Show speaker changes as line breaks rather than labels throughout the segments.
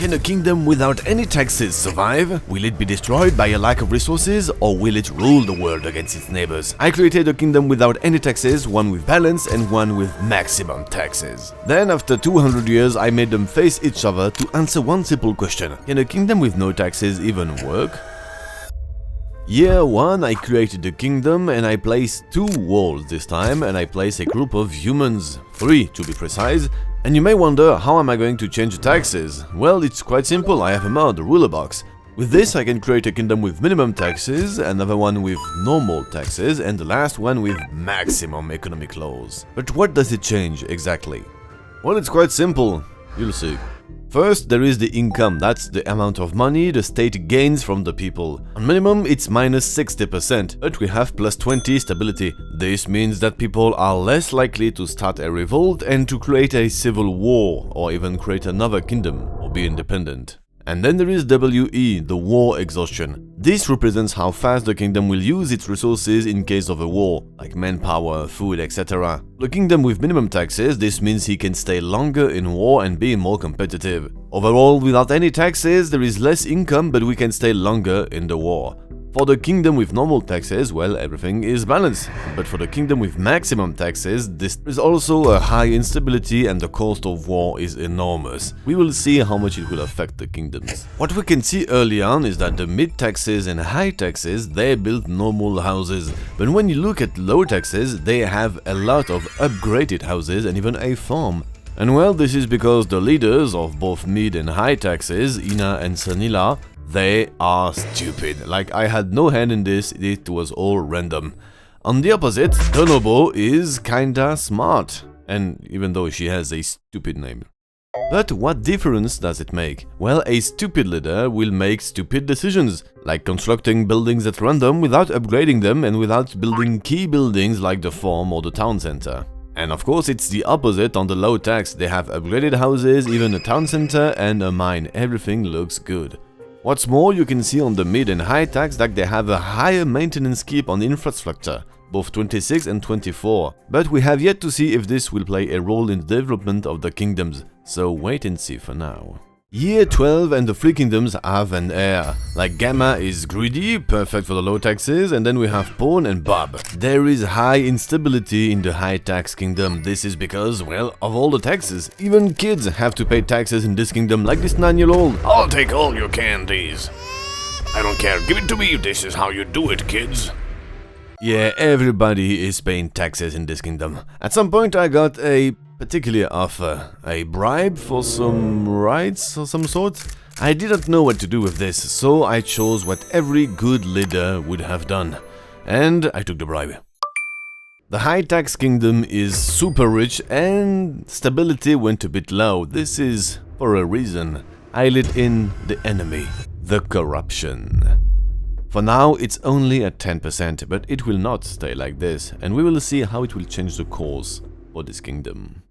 Can a kingdom without any taxes survive? Will it be destroyed by a lack of resources, or will it rule the world against its neighbors? I created a kingdom without any taxes, one with balance and one with maximum taxes. Then, after 200 years, I made them face each other to answer one simple question. Can a kingdom with no taxes even work? Year 1, I created a kingdom and I placed 2 walls this time, and I placed a group of humans, 3 to be precise. And you may wonder, how am I going to change the taxes? Well, it's quite simple, I have a mod, ruler box. With this I can create a kingdom with minimum taxes, another one with normal taxes, and the last one with maximum economic laws. But what does it change exactly? Well, it's quite simple, you'll see. First, there is the income, that's the amount of money the state gains from the people. On minimum, it's minus 60%, but we have plus 20 stability. This means that people are less likely to start a revolt and to create a civil war, or even create another kingdom, or be independent. And then there is WE, the war exhaustion. This represents how fast the kingdom will use its resources in case of a war, like manpower, food, etc. The kingdom with minimum taxes, this means he can stay longer in war and be more competitive. Overall, without any taxes, there is less income, but we can stay longer in the war. For the kingdom with normal taxes, well, everything is balanced. But for the kingdom with maximum taxes, there is also a high instability and the cost of war is enormous. We will see how much it will affect the kingdoms. What we can see early on is that the mid taxes and high taxes, they build normal houses. But when you look at low taxes, they have a lot of upgraded houses and even a farm. And well, this is because the leaders of both mid and high taxes, Ina and Sanila, they are stupid. Like, I had no hand in this, it was all random. On the opposite, Donobo is kinda smart, and even though she has a stupid name. But what difference does it make? Well, a stupid leader will make stupid decisions, like constructing buildings at random without upgrading them and without building key buildings like the farm or the town center. And of course, it's the opposite on the low tax. They have upgraded houses, even a town center and a mine. Everything looks good. What's more, you can see on the mid and high tax that they have a higher maintenance keep on infrastructure, both 26 and 24. But we have yet to see if this will play a role in the development of the kingdoms, so wait and see for now. Year 12 and the 3 kingdoms have an heir. Like Gamma is greedy, perfect for the low taxes, and then we have Pawn and Bob. There is high instability in the high tax kingdom. This is because, well, of all the taxes. Even kids have to pay taxes in this kingdom, like this 9-year-old.
I'll take all your candies. I don't care, give it to me, this is how you do it, kids.
Yeah, everybody is paying taxes in this kingdom. At some point I got a particular offer, a bribe for some rights or some sort. I didn't know what to do with this, so I chose what every good leader would have done. And I took the bribe. The high tax kingdom is super rich and stability went a bit low. This is for a reason. I let in the enemy, the corruption. For now, it's only at 10%, but it will not stay like this, and we will see how it will change the course for this kingdom.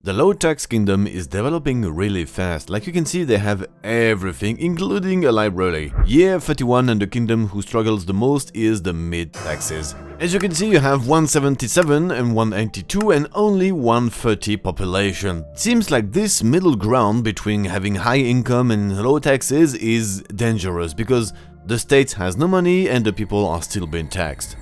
The low tax kingdom is developing really fast. Like you can see, they have everything, including a library. Year 31 and the kingdom who struggles the most is the mid taxes. As you can see, you have 177 and 182 and only 130 population. It seems like this middle ground between having high income and low taxes is dangerous, because the state has no money and the people are still being taxed.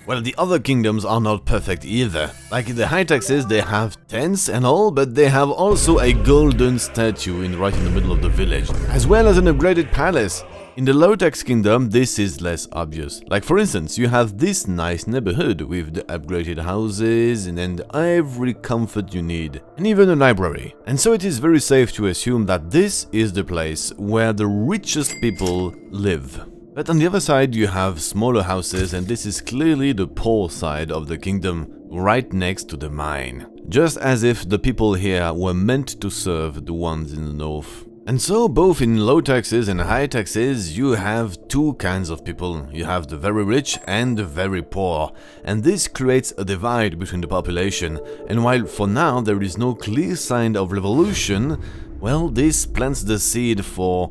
Well, the other kingdoms are not perfect either. Like in the high taxes, they have tents and all, but they have also a golden statue right in the middle of the village, as well as an upgraded palace. In the low tax kingdom, this is less obvious. Like for instance, you have this nice neighborhood with the upgraded houses and every comfort you need, and even a library. And so it is very safe to assume that this is the place where the richest people live. But on the other side, you have smaller houses, and this is clearly the poor side of the kingdom, right next to the mine. Just as if the people here were meant to serve the ones in the north. And so, both in low taxes and high taxes, you have two kinds of people. You have the very rich and the very poor. And this creates a divide between the population. And while for now there is no clear sign of revolution, well, this plants the seed for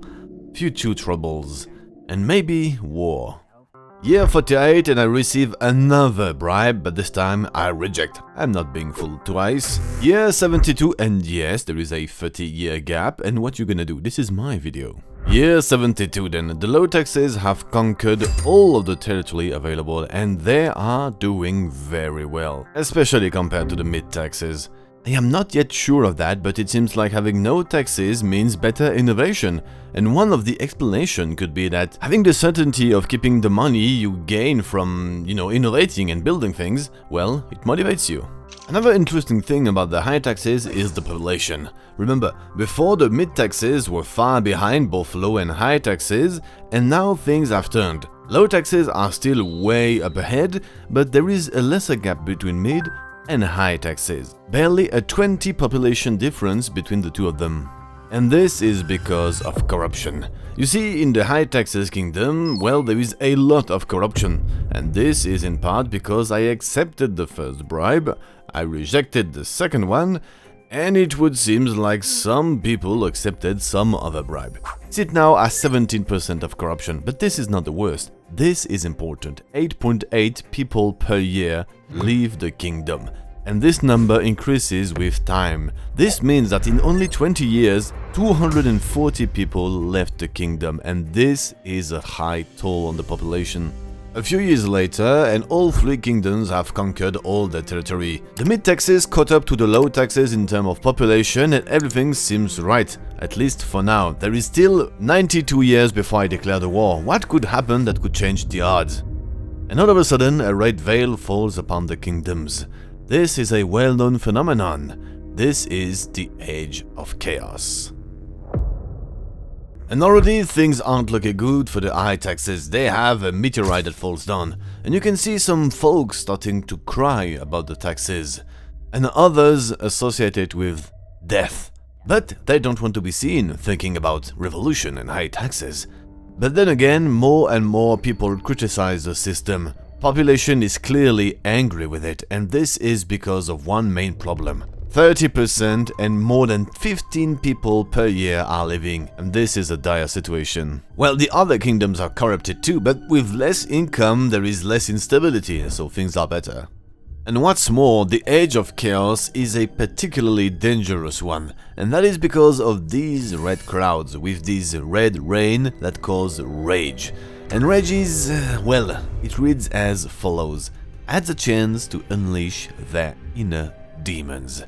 future troubles. And maybe war. Year 48 and I receive another bribe, but this time I reject. I'm not being fooled twice. Year 72 and yes, there is a 30-year gap, and what you gonna do? This is my video. Year 72 then, the low taxes have conquered all of the territory available and they are doing very well, especially compared to the mid-taxes. I am not yet sure of that, but it seems like having no taxes means better innovation. And one of the explanations could be that having the certainty of keeping the money you gain from, innovating and building things, well, it motivates you. Another interesting thing about the high taxes is the population. Remember, before the mid-taxes were far behind both low and high taxes, and now things have turned. Low taxes are still way up ahead, but there is a lesser gap between mid and high taxes. Barely a 20 population difference between the two of them. And this is because of corruption. You see, in the high taxes kingdom, well, there is a lot of corruption. And this is in part because I accepted the first bribe, I rejected the second one, and it would seem like some people accepted some other bribe. Sit now at 17% of corruption, but this is not the worst. This is important. 8.8 people per year leave the kingdom. And this number increases with time. This means that in only 20 years, 240 people left the kingdom, and this is a high toll on the population. A few years later, and all three kingdoms have conquered all their territory. The mid-taxes caught up to the low taxes in terms of population, and everything seems right, at least for now. There is still 92 years before I declare the war. What could happen that could change the odds? And all of a sudden, a red veil falls upon the kingdoms. This is a well-known phenomenon. This is the Age of Chaos. And already things aren't looking good for the high taxes. They have a meteorite that falls down, and you can see some folks starting to cry about the taxes, and others associate it with death. But they don't want to be seen thinking about revolution and high taxes. But then again, more and more people criticize the system. Population is clearly angry with it, and this is because of one main problem. 30% and more than 15 people per year are leaving, and this is a dire situation. Well, the other kingdoms are corrupted too, but with less income there is less instability, so things are better. And what's more, the Age of Chaos is a particularly dangerous one, and that is because of these red crowds with this red rain that cause rage. And rage is, well, it reads as follows: adds a chance to unleash their inner demons.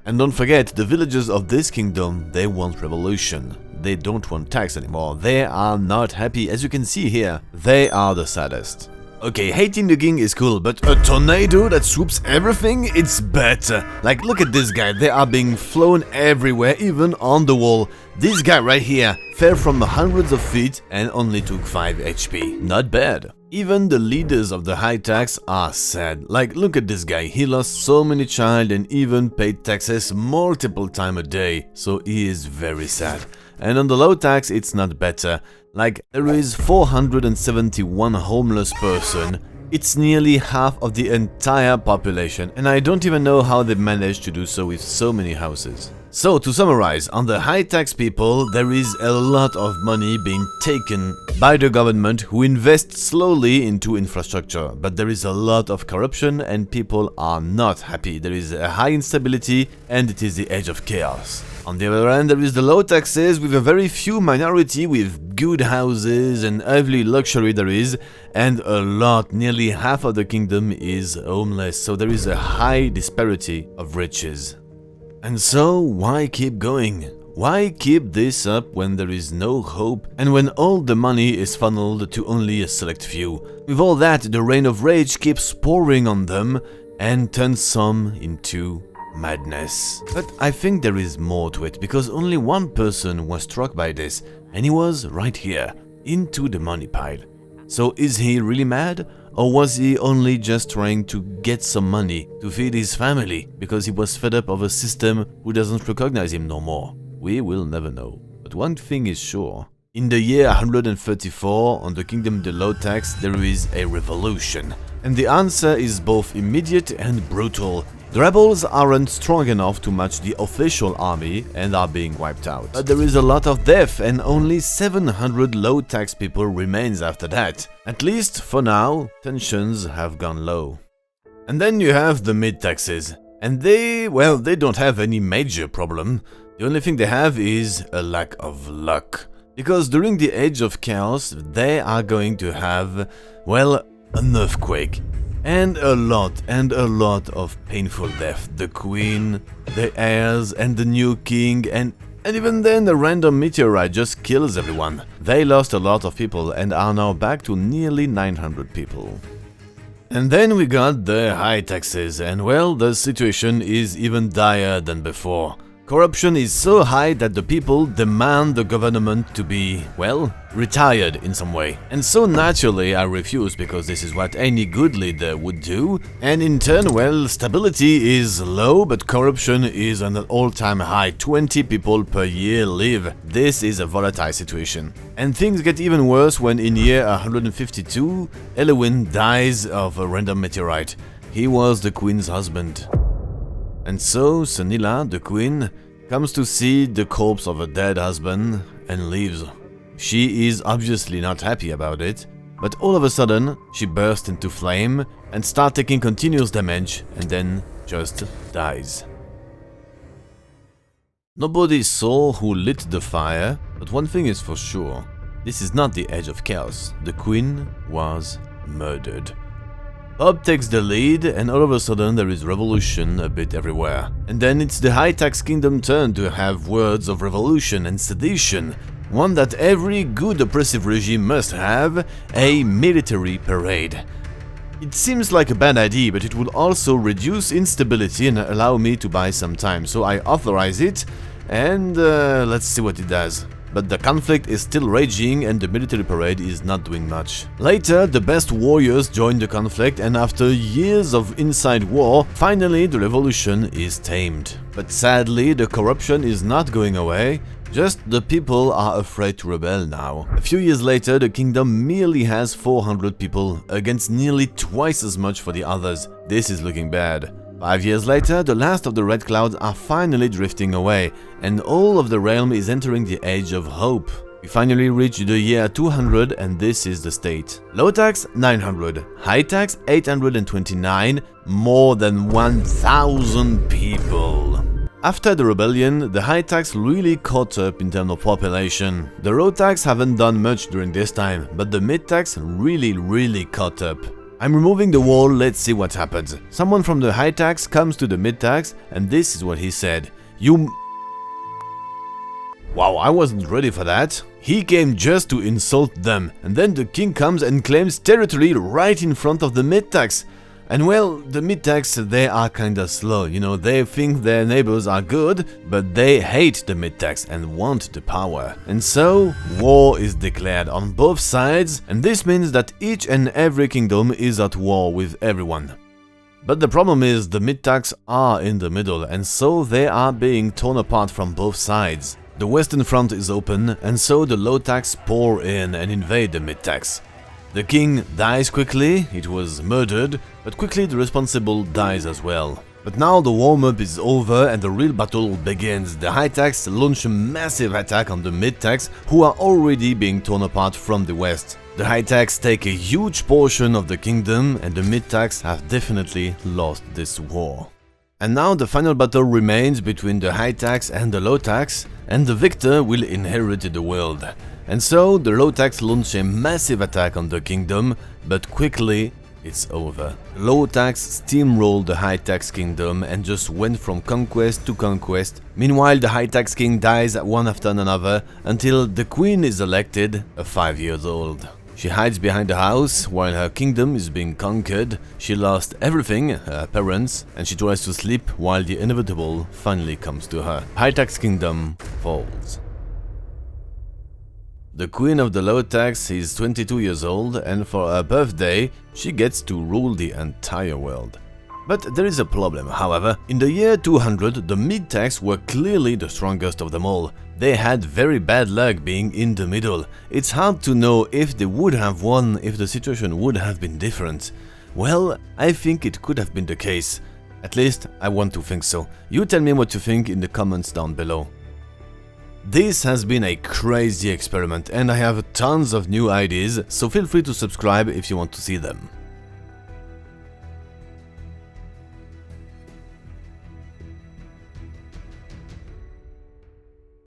And don't forget, the villagers of this kingdom, they want revolution. They don't want tax anymore. They are not happy, as you can see here. They are the saddest. Okay, hating the king is cool, but a tornado that swoops everything, it's better. Like, look at this guy, they are being flown everywhere, even on the wall. This guy right here fell from hundreds of feet and only took 5 HP. Not bad. Even the leaders of the high tax are sad. Like, look at this guy, he lost so many child and even paid taxes multiple times a day, so he is very sad. And on the low tax, it's not better. Like, there is 471 homeless person. It's nearly half of the entire population, and I don't even know how they managed to do so with so many houses. So, to summarize, on the high tax people, there is a lot of money being taken by the government who invest slowly into infrastructure, but there is a lot of corruption and people are not happy. There is a high instability and it is the Age of Chaos. On the other hand, there is the low taxes with a very few minority with good houses and every luxury there is, and a lot, nearly half of the kingdom is homeless, so there is a high disparity of riches. And so, why keep going? Why keep this up when there is no hope and when all the money is funneled to only a select few? With all that, the reign of rage keeps pouring on them and turns some into madness. But I think there is more to it, because only one person was struck by this, and he was right here, into the money pile. So is he really mad? Or was he only just trying to get some money to feed his family because he was fed up of a system who doesn't recognize him no more? We will never know. But one thing is sure. In the year 134, on the Kingdom de Low Tax, there is a revolution. And the answer is both immediate and brutal. The rebels aren't strong enough to match the official army and are being wiped out. But there is a lot of death and only 700 low-tax people remains after that. At least, for now, tensions have gone low. And then you have the mid-taxes. And they don't have any major problem. The only thing they have is a lack of luck. Because during the Age of Chaos, they are going to have, well, an earthquake. And a lot of painful death. The queen, the heirs, and the new king, and even then a random meteorite just kills everyone. They lost a lot of people and are now back to nearly 900 people. And then we got the high taxes, and well, the situation is even dire than before. Corruption is so high that the people demand the government to be, well, retired in some way. And so naturally I refuse, because this is what any good leader would do. And in turn, well, stability is low, but corruption is an all-time high. 20 people per year live. This is a volatile situation. And things get even worse when in year 152, Elwyn dies of a random meteorite. He was the queen's husband. And so Sunila, the queen, comes to see the corpse of her dead husband and leaves. She is obviously not happy about it, but all of a sudden she bursts into flame and starts taking continuous damage and then just dies. Nobody saw who lit the fire, but one thing is for sure, this is not the Age of Chaos. The queen was murdered. Bob takes the lead, and all of a sudden there is revolution a bit everywhere. And then it's the High Tax Kingdom turn to have words of revolution and sedition, one that every good oppressive regime must have, a military parade. It seems like a bad idea, but it would also reduce instability and allow me to buy some time, so I authorize it, and let's see what it does. But the conflict is still raging and the military parade is not doing much. Later, the best warriors join the conflict, and after years of inside war, finally the revolution is tamed. But sadly, the corruption is not going away, just the people are afraid to rebel now. A few years later, the kingdom merely has 400 people, against nearly twice as much for the others. This is looking bad. 5 years later, the last of the red clouds are finally drifting away, and all of the realm is entering the age of hope. We finally reach the year 200, and this is the state. Low tax 900, high tax 829, more than 1,000 people. After the rebellion, the high tax really caught up in terms of population. The low tax haven't done much during this time, but the mid tax really caught up. I'm removing the wall, let's see what happens. Someone from the high tax comes to the mid tax, and this is what he said. Wow, I wasn't ready for that. He came just to insult them, and then the king comes and claims territory right in front of the mid tax. And well, the mid tax, they are kinda slow, you know, they think their neighbors are good, but they hate the mid tax and want the power. And so, war is declared on both sides, and this means that each and every kingdom is at war with everyone. But the problem is the mid tax are in the middle, and so they are being torn apart from both sides. The western front is open, and so the low tax pour in and invade the mid tax. The king dies quickly, it was murdered, but quickly the responsible dies as well. But now the warm-up is over and the real battle begins. The high tax launch a massive attack on the mid tax, who are already being torn apart from the west. The high tax take a huge portion of the kingdom, and the mid tax have definitely lost this war. And now the final battle remains between the high tax and the low tax, and the victor will inherit the world. And so the low tax launch a massive attack on the kingdom, but quickly it's over. Low tax steamrolled the high tax kingdom and just went from conquest to conquest. Meanwhile, the high tax king dies one after another until the queen is elected, 5 years old. She hides behind the house while her kingdom is being conquered. She lost everything, her parents, and she tries to sleep while the inevitable finally comes to her. High tax kingdom falls. The queen of the low tax is 22 years old, and for her birthday, she gets to rule the entire world. But there is a problem, however. In the year 200, the mid-tax were clearly the strongest of them all. They had very bad luck being in the middle. It's hard to know if they would have won if the situation would have been different. Well, I think it could have been the case. At least, I want to think so. You tell me what you think in the comments down below. This has been a crazy experiment and I have tons of new ideas, so feel free to subscribe if you want to see them.